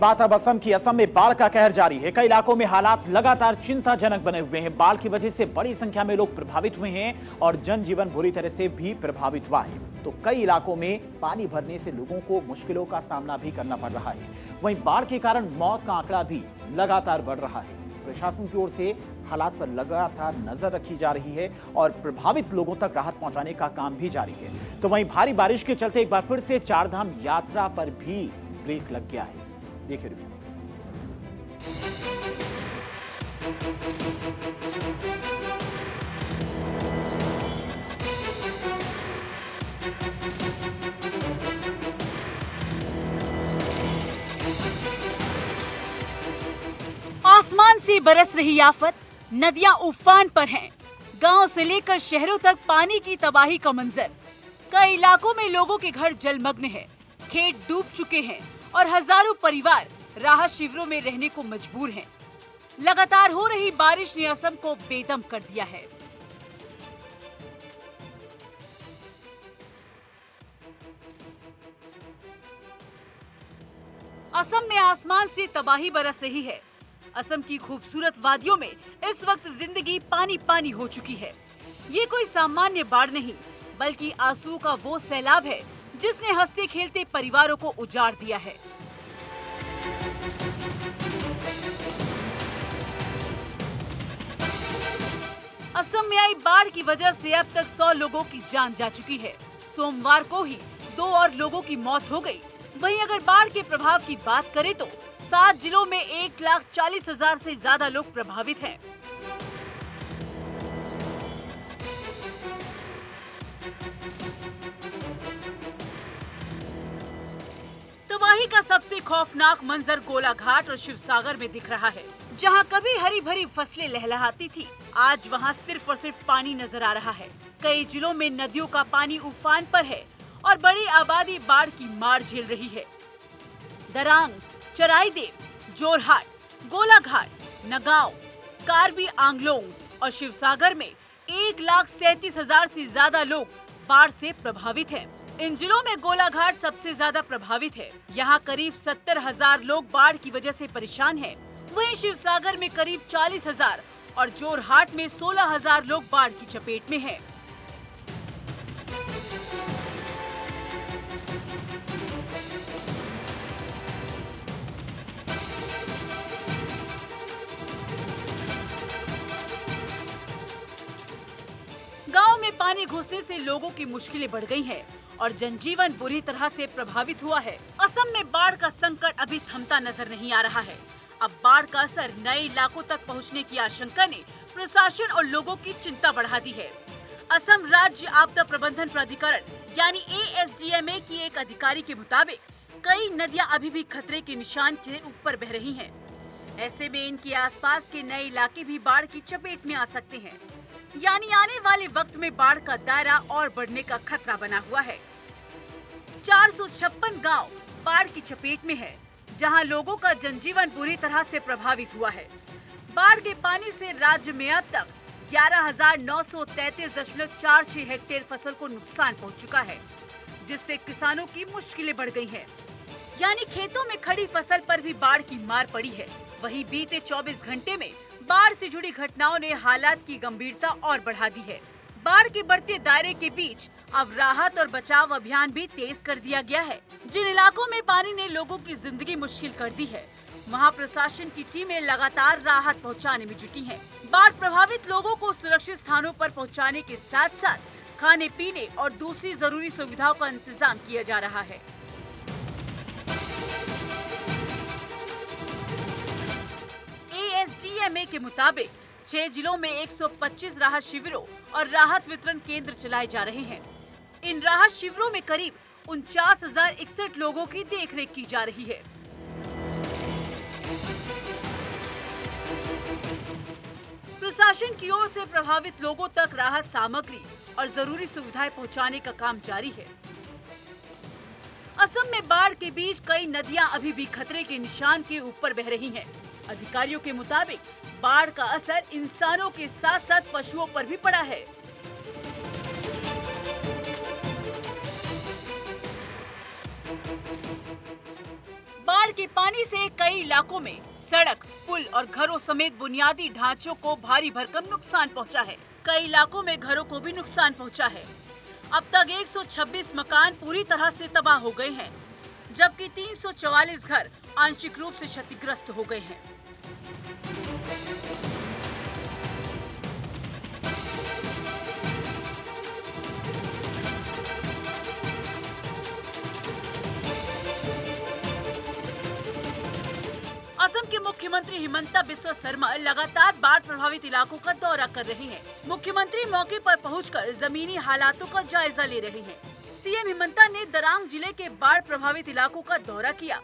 बात अब असम की। असम में बाढ़ का कहर जारी है। कई इलाकों में हालात लगातार चिंताजनक बने हुए हैं। बाढ़ की वजह से बड़ी संख्या में लोग प्रभावित हुए हैं और जनजीवन बुरी तरह से भी प्रभावित हुआ है। तो कई इलाकों में पानी भरने से लोगों को मुश्किलों का सामना भी करना पड़ रहा है। वहीं बाढ़ के कारण मौत का आंकड़ा भी लगातार बढ़ रहा है। प्रशासन की ओर से हालात पर लगातार नजर रखी जा रही है और प्रभावित लोगों तक राहत पहुंचाने का काम भी जारी है। तो वहीं भारी बारिश के चलते एक बार फिर से चारधाम यात्रा पर भी ब्रेक लग गया है। देखिए रिपोर्ट। आसमान से बरस रही आफत, नदियां उफान पर हैं। गांव से लेकर शहरों तक पानी की तबाही का मंजर। कई इलाकों में लोगों के घर जलमग्न हैं, खेत डूब चुके हैं और हजारों परिवार राहत शिविरों में रहने को मजबूर हैं। लगातार हो रही बारिश ने असम को बेदम कर दिया है। असम में आसमान से तबाही बरस रही है। असम की खूबसूरत वादियों में इस वक्त जिंदगी पानी पानी हो चुकी है। ये कोई सामान्य बाढ़ नहीं, बल्कि आंसू का वो सैलाब है जिसने हंसते खेलते परिवारों को उजाड़ दिया है। असम में आई बाढ़ की वजह से अब तक 100 लोगों की जान जा चुकी है। सोमवार को ही 2 और लोगों की मौत हो गई। वहीं अगर बाढ़ के प्रभाव की बात करें तो 7 जिलों में 1,40,000 से ज्यादा लोग प्रभावित हैं। तबाही का सबसे खौफनाक मंजर गोलाघाट और शिवसागर में दिख रहा है। जहां कभी हरी भरी फसलें लहलहाती थी, आज वहां सिर्फ और सिर्फ पानी नजर आ रहा है। कई जिलों में नदियों का पानी उफान पर है और बड़ी आबादी बाढ़ की मार झेल रही है। दरांग, चराईदेव, जोरहाट, गोलाघाट, नगांव, कार्बी आंगलोंग और शिवसागर में 1,37,000 से ज्यादा लोग बाढ़ से प्रभावित हैं। इन जिलों में गोलाघाट सबसे ज्यादा प्रभावित है। यहाँ करीब 70,000 लोग बाढ़ की वजह से परेशान हैं। वहीं शिवसागर में करीब 40,000 और जोरहाट में 16,000 लोग बाढ़ की चपेट में हैं। गांव में पानी घुसने से लोगों की मुश्किलें बढ़ गई हैं और जनजीवन बुरी तरह से प्रभावित हुआ है। असम में बाढ़ का संकट अभी थमता नजर नहीं आ रहा है। अब बाढ़ का असर नए इलाकों तक पहुंचने की आशंका ने प्रशासन और लोगों की चिंता बढ़ा दी है। असम राज्य आपदा प्रबंधन प्राधिकरण यानी ASDMA की एक अधिकारी के मुताबिक कई नदियां अभी भी खतरे के निशान से ऊपर बह रही हैं। ऐसे में इनके आसपास के नए इलाके भी बाढ़ की चपेट में आ सकते हैं। यानी आने वाले वक्त में बाढ़ का दायरा और बढ़ने का खतरा बना हुआ है। 456 गांव बाढ़ की चपेट में है, जहां लोगों का जनजीवन बुरी तरह से प्रभावित हुआ है। बाढ़ के पानी से राज्य में अब तक 11,933.46 हेक्टेयर फसल को नुकसान पहुंच चुका है, जिससे किसानों की मुश्किलें बढ़ गई हैं। यानी खेतों में खड़ी फसल पर भी बाढ़ की मार पड़ी है। वहीं बीते 24 घंटे में बाढ़ से जुड़ी घटनाओं ने हालात की गंभीरता और बढ़ा दी है। बाढ़ के बढ़ते दायरे के बीच अब राहत और बचाव अभियान भी तेज कर दिया गया है। जिन इलाकों में पानी ने लोगों की जिंदगी मुश्किल कर दी है, वहां प्रशासन की टीमें लगातार राहत पहुंचाने में जुटी हैं। बाढ़ प्रभावित लोगों को सुरक्षित स्थानों पर पहुंचाने के साथ साथ खाने पीने और दूसरी जरूरी सुविधाओं का इंतजाम किया जा रहा है। ASDMA के मुताबिक 6 जिलों में 125 राहत शिविरों और राहत वितरण केंद्र चलाए जा रहे हैं। इन राहत शिविरों में करीब 49,061 लोगों की देखरेख की जा रही है। प्रशासन की ओर से प्रभावित लोगों तक राहत सामग्री और जरूरी सुविधाएं पहुंचाने का काम जारी है। असम में बाढ़ के बीच कई नदियां अभी भी खतरे के निशान के ऊपर बह रही हैं। अधिकारियों के मुताबिक बाढ़ का असर इंसानों के साथ साथ पशुओं पर भी पड़ा है। बाढ़ बाढ़ के पानी से कई इलाकों में सड़क, पुल और घरों समेत बुनियादी ढांचों को भारी भरकम नुकसान पहुंचा है। कई इलाकों में घरों को भी नुकसान पहुंचा है। अब तक 126 मकान पूरी तरह से तबाह हो गए हैं, जबकि 344 घर आंशिक रूप से क्षतिग्रस्त हो गए हैं। असम के मुख्यमंत्री हिमंता बिस्वा शर्मा लगातार बाढ़ प्रभावित इलाकों का दौरा कर रहे हैं। मुख्यमंत्री मौके पर पहुंचकर जमीनी हालातों का जायजा ले रहे हैं। सीएम हिमंता ने दरांग जिले के बाढ़ प्रभावित इलाकों का दौरा किया।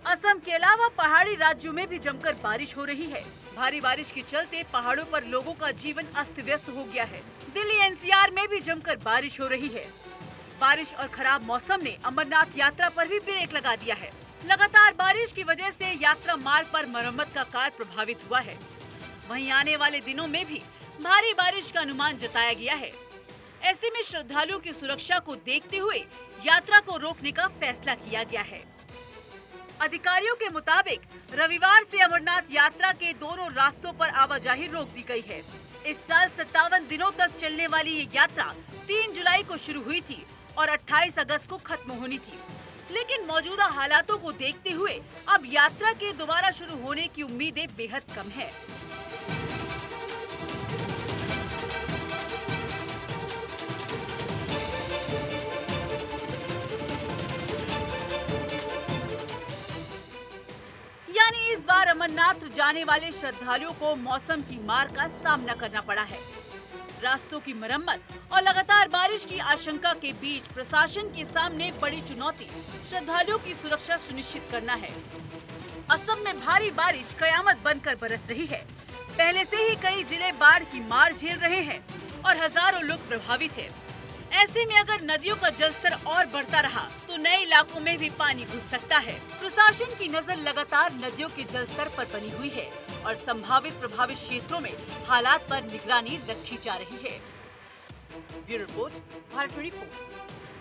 असम के अलावा पहाड़ी राज्यों में भी जमकर बारिश हो रही है। भारी बारिश के चलते पहाड़ों पर लोगों का जीवन अस्त व्यस्त हो गया है। दिल्ली एनसीआर में भी जमकर बारिश हो रही है। बारिश और खराब मौसम ने अमरनाथ यात्रा पर भी ब्रेक लगा दिया है। लगातार बारिश की वजह से यात्रा मार्ग पर मरम्मत का कार्य प्रभावित हुआ है। वहीं आने वाले दिनों में भी भारी बारिश का अनुमान जताया गया है। ऐसे में श्रद्धालुओं की सुरक्षा को देखते हुए यात्रा को रोकने का फैसला किया गया है। अधिकारियों के मुताबिक रविवार से अमरनाथ यात्रा के दोनों रास्तों पर आवाजाही रोक दी गई है। इस साल 57 दिनों तक चलने वाली ये यात्रा 3 जुलाई को शुरू हुई थी और 28 अगस्त को खत्म होनी थी। लेकिन मौजूदा हालातों को देखते हुए अब यात्रा के दोबारा शुरू होने की उम्मीदें बेहद कम है। यानी इस बार अमरनाथ जाने वाले श्रद्धालुओं को मौसम की मार का सामना करना पड़ा है। रास्तों की मरम्मत और लगातार बारिश की आशंका के बीच प्रशासन के सामने बड़ी चुनौती श्रद्धालुओं की सुरक्षा सुनिश्चित करना है। असम में भारी बारिश कयामत बनकर बरस रही है। पहले से ही कई जिले बाढ़ की मार झेल रहे हैं और हजारों लोग प्रभावित हैं। ऐसे में अगर नदियों का जलस्तर और बढ़ता रहा तो नए इलाकों में भी पानी घुस सकता है। प्रशासन की नजर लगातार नदियों के जलस्तर पर बनी हुई है और संभावित प्रभावित क्षेत्रों में हालात पर निगरानी रखी जा रही है। Bureau report, Bharat 24।